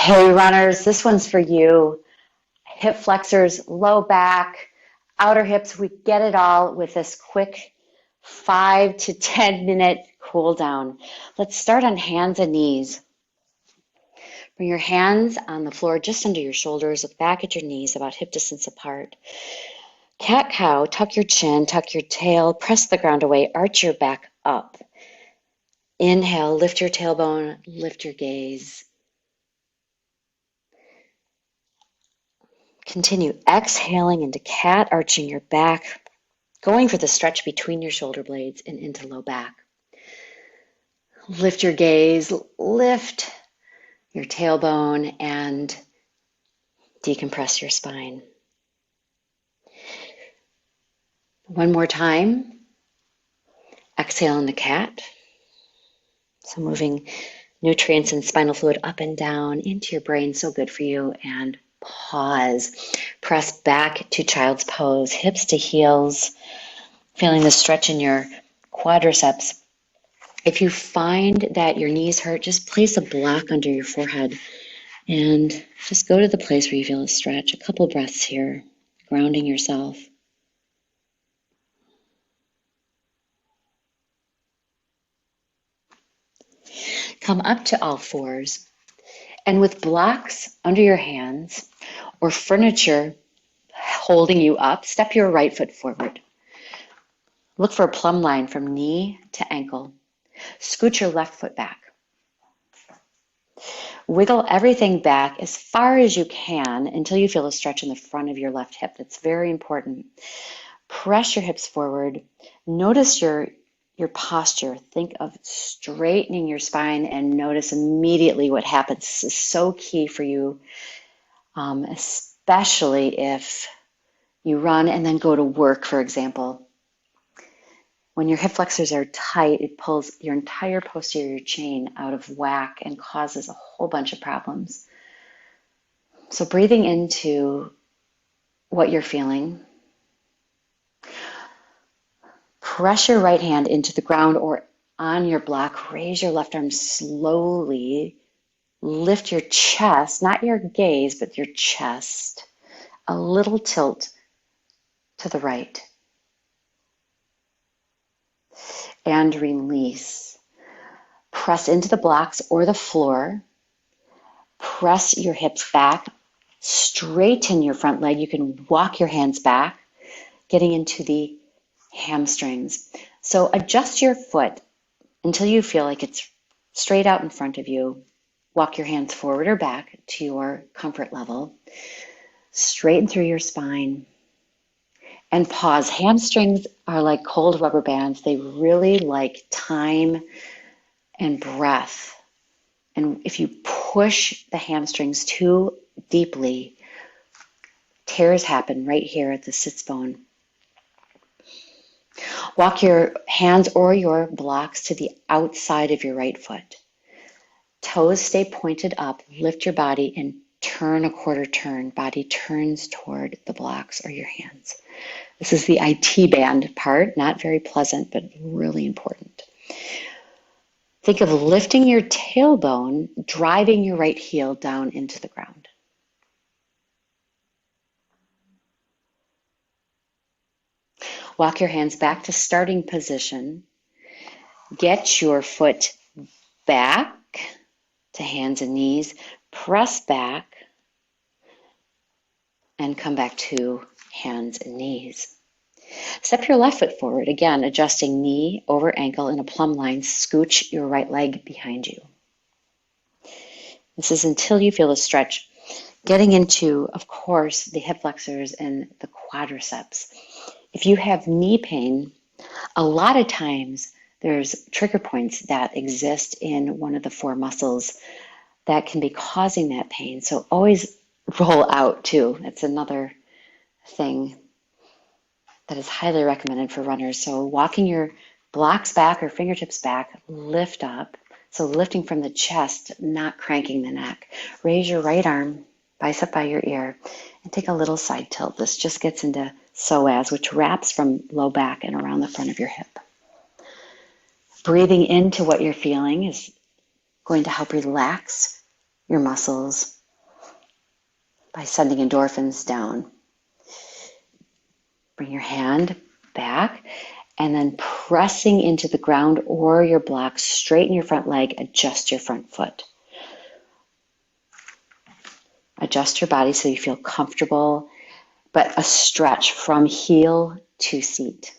Hey runners, this one's for you. Hip flexors, low back, outer hips, we get it all with this quick 5 to 10 minute cool down. Let's start on hands and knees. Bring your hands on the floor just under your shoulders, look back at your knees about hip distance apart. Cat cow, tuck your chin, tuck your tail, press the ground away, arch your back up. Inhale, lift your tailbone, lift your gaze. Continue exhaling into cat, arching your back, going for the stretch between your shoulder blades and into low back. Lift your gaze, lift your tailbone, and decompress your spine. One more time. Exhale into cat. So moving nutrients and spinal fluid up and down into your brain, so good for you. And pause. Press back to child's pose, hips to heels, feeling the stretch in your quadriceps. If you find that your knees hurt, just place a block under your forehead and just go to the place where you feel a stretch. A couple breaths here, grounding yourself. Come up to all fours, and with blocks under your hands or furniture holding you up, step your right foot forward. Look for a plumb line from knee to ankle. Scoot your left foot back. Wiggle everything back as far as you can until you feel a stretch in the front of your left hip. That's very important. Press your hips forward. Notice your posture. Think of straightening your spine and notice immediately what happens. This is so key for you, especially if you run and then go to work, for example. When your hip flexors are tight, it pulls your entire posterior chain out of whack and causes a whole bunch of problems. So breathing into what you're feeling. Press your right hand into the ground or on your block. Raise your left arm slowly. Lift your chest, not your gaze, but your chest. A little tilt to the right. And release. Press into the blocks or the floor. Press your hips back. Straighten your front leg. You can walk your hands back, getting into the hamstrings. So adjust your foot until you feel like it's straight out in front of you. Walk your hands forward or back to your comfort level. Straighten through your spine. And pause. Hamstrings are like cold rubber bands. They really like time and breath. And if you push the hamstrings too deeply, tears happen right here at the sits bone. Walk your hands or your blocks to the outside of your right foot. Toes stay pointed up. Lift your body and turn a quarter turn. Body turns toward the blocks or your hands. This is the IT band part, not very pleasant, but really important. Think of lifting your tailbone, driving your right heel down into the ground. Walk your hands back to starting position. Get your foot back to hands and knees. Press back and come back to hands and knees. Step your left foot forward, again, adjusting knee over ankle in a plumb line. Scooch your right leg behind you. This is until you feel a stretch. Getting into, of course, the hip flexors and the quadriceps. If you have knee pain, a lot of times there's trigger points that exist in one of the four muscles that can be causing that pain. So always roll out too. That's another thing that is highly recommended for runners. So walking your blocks back or fingertips back, lift up. So lifting from the chest, not cranking the neck. Raise your right arm, bicep by your ear, and take a little side tilt. This just gets into psoas, which wraps from low back and around the front of your hip. Breathing into what you're feeling is going to help relax your muscles by sending endorphins down. Bring your hand back and then pressing into the ground or your blocks, straighten your front leg, adjust your front foot. Adjust your body so you feel comfortable, but a stretch from heel to seat.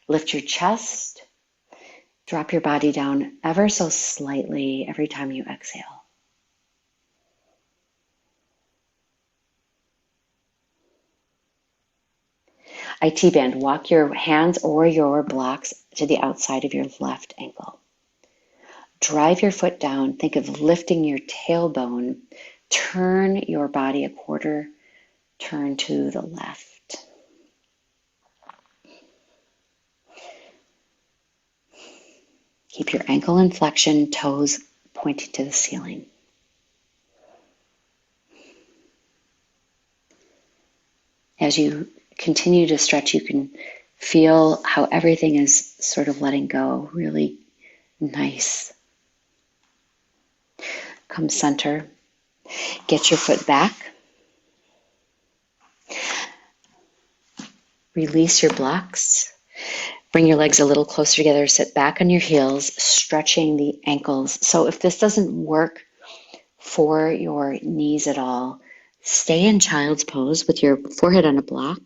Lift your chest, drop your body down ever so slightly every time you exhale. IT band, walk your hands or your blocks to the outside of your left ankle. Drive your foot down. Think of lifting your tailbone. Turn your body a quarter turn to the left. Keep your ankle in flexion, toes pointing to the ceiling. As you continue to stretch, you can feel how everything is sort of letting go. Really nice. Come center. Get your foot back. Release your blocks. Bring your legs a little closer together. Sit back on your heels, stretching the ankles. So if this doesn't work for your knees at all, stay in child's pose with your forehead on a block.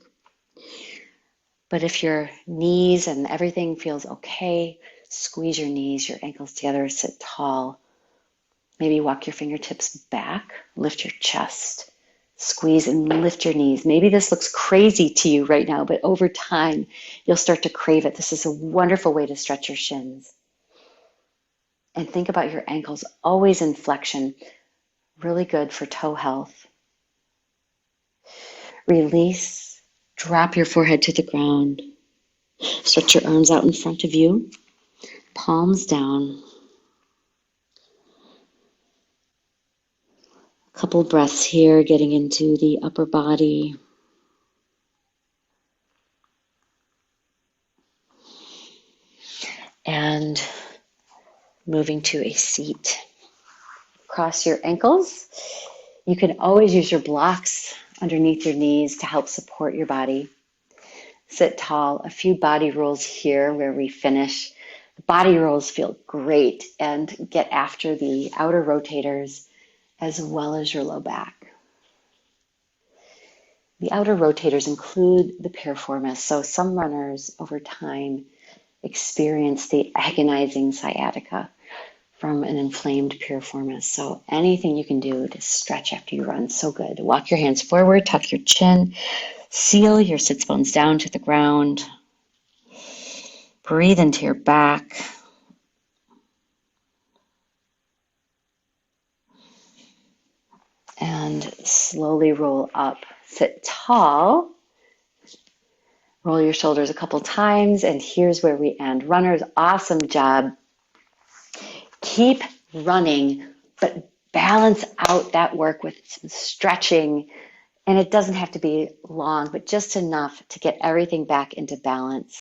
But if your knees and everything feels okay, squeeze your knees, your ankles together, sit tall. Maybe walk your fingertips back, lift your chest, squeeze and lift your knees. Maybe this looks crazy to you right now, but over time, you'll start to crave it. This is a wonderful way to stretch your shins. And think about your ankles always in flexion. Really good for toe health. Release. Drop your forehead to the ground. Stretch your arms out in front of you. Palms down. A couple breaths here, getting into the upper body. And moving to a seat. Cross your ankles. You can always use your blocks underneath your knees to help support your body. Sit tall. A few body rolls here where we finish. The body rolls feel great and get after the outer rotators as well as your low back. The outer rotators include the piriformis. So some runners over time experience the agonizing sciatica from an inflamed piriformis. So anything you can do to stretch after you run, so good. Walk your hands forward, tuck your chin, seal your sits bones down to the ground. Breathe into your back. And slowly roll up. Sit tall. Roll your shoulders a couple times, and here's where we end. Runners, awesome job. Keep running, but balance out that work with some stretching. And it doesn't have to be long, but just enough to get everything back into balance.